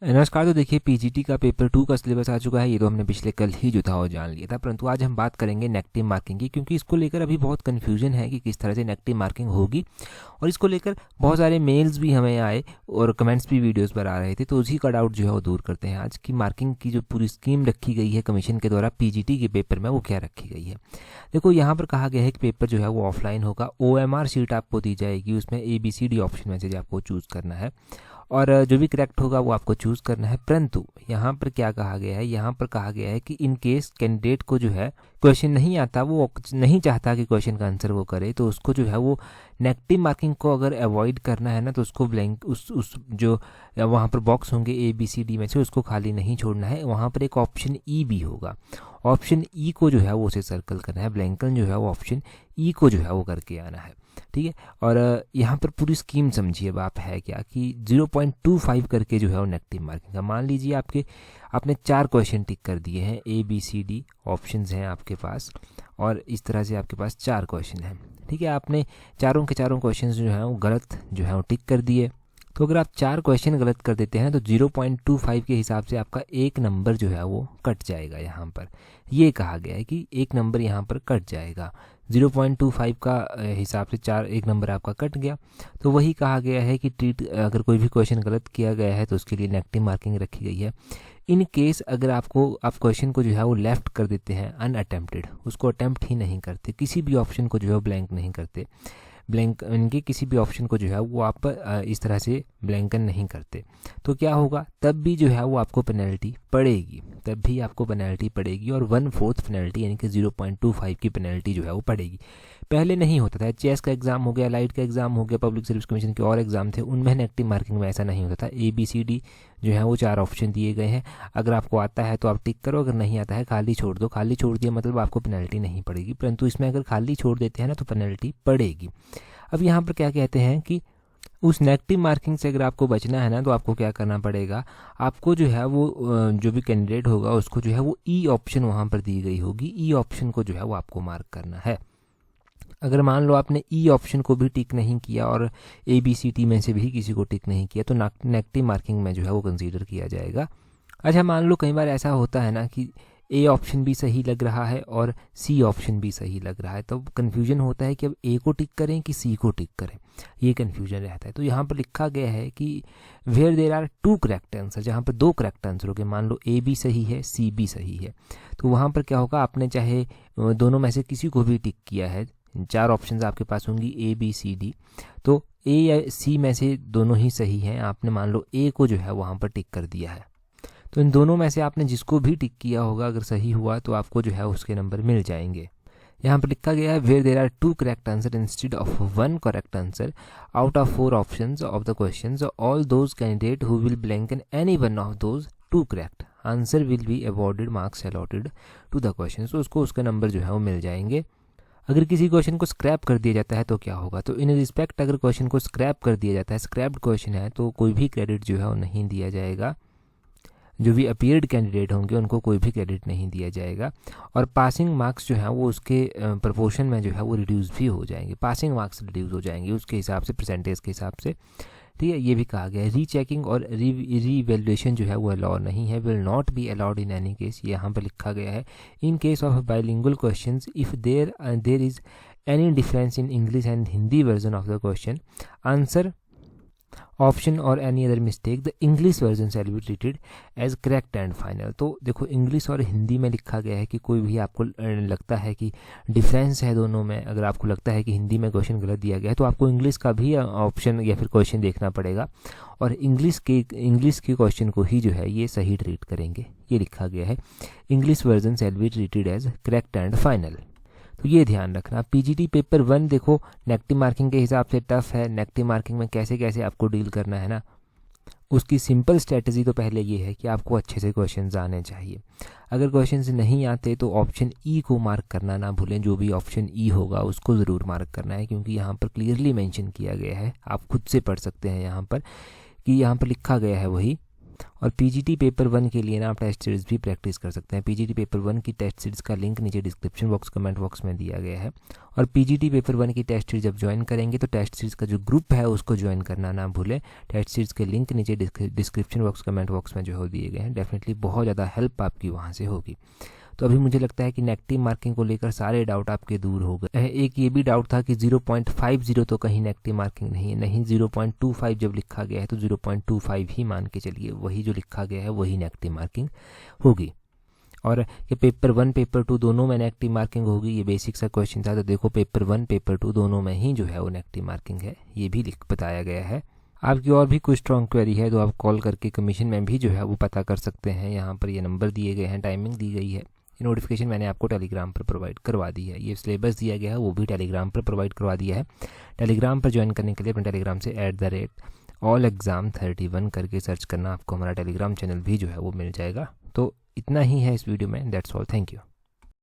नमस्कार। तो देखिए पीजीटी का पेपर 2 का सिलेबस आ चुका है। ये तो हमने पिछले कल ही जो था वो जान लिया था, परंतु आज हम बात करेंगे नेगेटिव मार्किंग की, क्योंकि इसको लेकर अभी बहुत कन्फ्यूजन है कि किस तरह से नेगेटिव मार्किंग होगी। और इसको लेकर बहुत सारे मेल्स भी हमें आए और कमेंट्स भी वीडियोस पर आ रहे थे, तो उसी का डाउट जो है वो दूर करते हैं। आज की मार्किंग की जो पूरी स्कीम रखी गई है कमीशन के द्वारा पीजीटी के पेपर में, वो क्या रखी गई है। देखो यहाँ पर कहा गया है कि पेपर जो है वो ऑफलाइन होगा। OMR शीट आपको दी जाएगी, उसमें ABCD ऑप्शन में से आपको चूज़ करना है और जो भी करेक्ट होगा वो आपको चूज़ करना है। परंतु यहाँ पर क्या कहा गया है, यहाँ पर कहा गया है कि इन केस कैंडिडेट को जो है क्वेश्चन नहीं आता, वो नहीं चाहता कि क्वेश्चन का आंसर वो करे, तो उसको जो है वो नेगेटिव मार्किंग को अगर अवॉइड करना है ना, तो उसको ब्लैंक उस जो वहाँ पर बॉक्स होंगे ABCD में से उसको खाली नहीं छोड़ना है। वहाँ पर एक ऑप्शन E भी होगा, ऑप्शन E को जो है वो उसे सर्कल करना है। ब्लैंकन जो है वो ऑप्शन E को जो है वो करके आना है, ठीक है। और यहाँ पर पूरी स्कीम समझिए अब आप है क्या कि 0.25 करके जो है वो नेगेटिव मार्किंग का। मान लीजिए आपने 4 क्वेश्चन टिक कर दिए हैं, ABCD ऑप्शंस हैं आपके पास और इस तरह से आपके पास 4 क्वेश्चन हैं, ठीक है। आपने चारों के चारों क्वेश्चन जो हैं वो गलत जो है वो टिक कर दिए। तो अगर आप 4 क्वेश्चन गलत कर देते हैं तो 0.25 के हिसाब से आपका एक नंबर जो है वो कट जाएगा। यहाँ पर ये कहा गया है कि एक नंबर यहाँ पर कट जाएगा। 0.25 का हिसाब से एक नंबर आपका कट गया। तो वही कहा गया है कि अगर कोई भी क्वेश्चन गलत किया गया है तो उसके लिए नेगेटिव मार्किंग रखी गई है। इन केस अगर आप क्वेश्चन को जो है वो लेफ्ट कर देते हैं, अनअटेम्प्टेड, उसको अटेम्प्ट ही नहीं करते, किसी भी ऑप्शन को जो है ब्लैंक नहीं करते, ब्लैंक इनके किसी भी ऑप्शन को जो है वो आप इस तरह से ब्लैंकन नहीं करते, तो क्या होगा, तब भी जो है वो आपको पेनल्टी पड़ेगी, तब भी आपको पेनल्टी पड़ेगी। और 1/4 पेनल्टी यानी कि 0.25 की पेनल्टी जो है वो पड़ेगी। पहले नहीं होता था। चेस का एग्जाम हो गया, लाइट का एग्जाम हो गया, पब्लिक सर्विस कमीशन के और एग्जाम थे, उनमें नेगेटिव मार्किंग में ऐसा नहीं होता था। ABCD जो है वो 4 ऑप्शन दिए गए हैं, अगर आपको आता है तो आप टिक करो, अगर नहीं आता है खाली छोड़ दो। खाली छोड़ दिया मतलब आपको पेनल्टी नहीं पड़ेगी, परंतु इसमें अगर खाली छोड़ देते हैं ना तो पेनल्टी पड़ेगी। अब यहाँ पर क्या कहते हैं कि उस नेगेटिव मार्किंग से अगर आपको बचना है ना तो आपको क्या करना पड़ेगा, आपको जो है वो जो भी कैंडिडेट होगा उसको जो है वो E ऑप्शन वहाँ पर दी गई होगी, E ऑप्शन को जो है वो आपको मार्क करना है। अगर मान लो आपने E ऑप्शन को भी टिक नहीं किया और ABCD में से भी किसी को टिक नहीं किया तो नेगेटिव मार्किंग में जो है वो कंसीडर किया जाएगा। अच्छा, मान लो कई बार ऐसा होता है ना कि A ऑप्शन भी सही लग रहा है और C ऑप्शन भी सही लग रहा है, तो कन्फ्यूजन होता है कि अब A को टिक करें कि C को टिक करें, ये कन्फ्यूजन रहता है। तो यहाँ पर लिखा गया है कि where there are 2 correct answer, जहाँ पर 2 करेक्ट आंसर हो गए, मान लो A भी सही है C भी सही है, तो वहाँ पर क्या होगा, आपने चाहे दोनों में से किसी को भी टिक किया है, 4 ऑप्शंस आपके पास होंगी ABCD, तो A या C में से दोनों ही सही हैं, आपने मान लो A को जो है वहाँ पर टिक कर दिया है, तो इन दोनों में से आपने जिसको भी टिक किया होगा अगर सही हुआ तो आपको जो है उसके नंबर मिल जाएंगे। यहाँ पर लिखा गया है where there are 2 correct answer instead of 1 correct answer out of 4 options of the questions, all those candidates who will blacken any one of those 2 correct answer will be awarded marks allotted to the question. तो उसको उसके number जो है वो मिल जाएंगे। अगर किसी question को स्क्रैप कर दिया जाता है तो क्या होगा, तो इन रिस्पेक्ट अगर क्वेश्चन को स्क्रैप कर दिया जाता है, स्क्रैप्ड क्वेश्चन है, तो कोई भी क्रेडिट जो है वो नहीं दिया जाएगा। जो भी अपीयर्ड कैंडिडेट होंगे उनको कोई भी क्रेडिट नहीं दिया जाएगा। और पासिंग मार्क्स जो है वो उसके प्रपोर्शन में जो है वो रिड्यूस भी हो जाएंगे, पासिंग मार्क्स रिड्यूस हो जाएंगे उसके हिसाब से, परसेंटेज के हिसाब से, ठीक है। ये भी कहा गया है रीचेकिंग और रीवैल्यूएशन जो है वो अलाउ नहीं है, will not be allowed in any case. यहाँ पर लिखा गया है in case of bilingual questions if there is any difference in English and Hindi version of the question answer option और any other mistake the English version shall be treated as correct and final. तो देखो English और हिंदी में लिखा गया है कि कोई भी आपको लगता है कि डिफरेंस है दोनों में, अगर आपको लगता है कि हिंदी में क्वेश्चन गलत दिया गया है तो आपको इंग्लिश का भी ऑप्शन या फिर क्वेश्चन देखना पड़ेगा और इंग्लिश के क्वेश्चन को ही जो है ये सही ट्रीट करेंगे। ये लिखा गया है English version shall be treated as correct and final. तो ये ध्यान रखना। पीजीटी पेपर 1 देखो नेगेटिव मार्किंग के हिसाब से टफ है। नेगेटिव मार्किंग में कैसे कैसे आपको डील करना है ना, उसकी सिंपल स्ट्रेटजी तो पहले ये है कि आपको अच्छे से क्वेश्चंस आने चाहिए। अगर क्वेश्चंस नहीं आते तो ऑप्शन E को मार्क करना ना भूलें, जो भी ऑप्शन E होगा उसको ज़रूर मार्क करना है, क्योंकि यहाँ पर क्लियरली मेंशन किया गया है, आप खुद से पढ़ सकते हैं यहाँ पर कि यहाँ पर लिखा गया है वही। और पीजीटी पेपर 1 के लिए ना आप टेस्ट सीरीज भी प्रैक्टिस कर सकते हैं। पीजीटी पेपर 1 की टेस्ट सीरीज का लिंक नीचे डिस्क्रिप्शन बॉक्स कमेंट बॉक्स में दिया गया है। और पीजीटी पेपर 1 की टेस्ट सीरीज जब ज्वाइन करेंगे तो टेस्ट सीरीज का जो ग्रुप है उसको ज्वाइन करना ना भूलें। टेस्ट सीरीज के लिंक नीचे डिस्क्रिप्शन बॉक्स कमेंट बॉक्स में जो हो दिए गए हैं। डेफिनेटली बहुत ज़्यादा हेल्प आपकी वहाँ से होगी। तो अभी मुझे लगता है कि नेगेटिव मार्किंग को लेकर सारे डाउट आपके दूर हो गए। एक ये भी डाउट था कि 0.50 तो कहीं नेगेटिव मार्किंग नहीं है। नहीं, 0.25 जब लिखा गया है तो 0.25 ही मान के चलिए, वही जो लिखा गया है वही नेगेटिव मार्किंग होगी। और ये पेपर 1 पेपर 2 दोनों में नेगेटिव मार्किंग होगी, ये बेसिक सा क्वेश्चन था। तो देखो पेपर 1 पेपर 2 दोनों में ही जो है वो नेगेटिव मार्किंग है, ये भी लिख बताया गया है। आपकी और भी कोई स्ट्रॉन्ग क्वेरी है तो आप कॉल करके कमीशन में भी जो है वो पता कर सकते हैं। यहाँ पर ये नंबर दिए गए हैं, टाइमिंग दी गई है। ये नोटिफिकेशन मैंने आपको टेलीग्राम पर प्रोवाइड करवा दी है। ये सिलेबस दिया गया है वो भी टेलीग्राम पर प्रोवाइड करवा दिया है। टेलीग्राम पर ज्वाइन करने के लिए अपने टेलीग्राम से @allexam31 करके सर्च करना, आपको हमारा टेलीग्राम चैनल भी जो है वो मिल जाएगा। तो इतना ही है इस वीडियो में। That's all, thank you.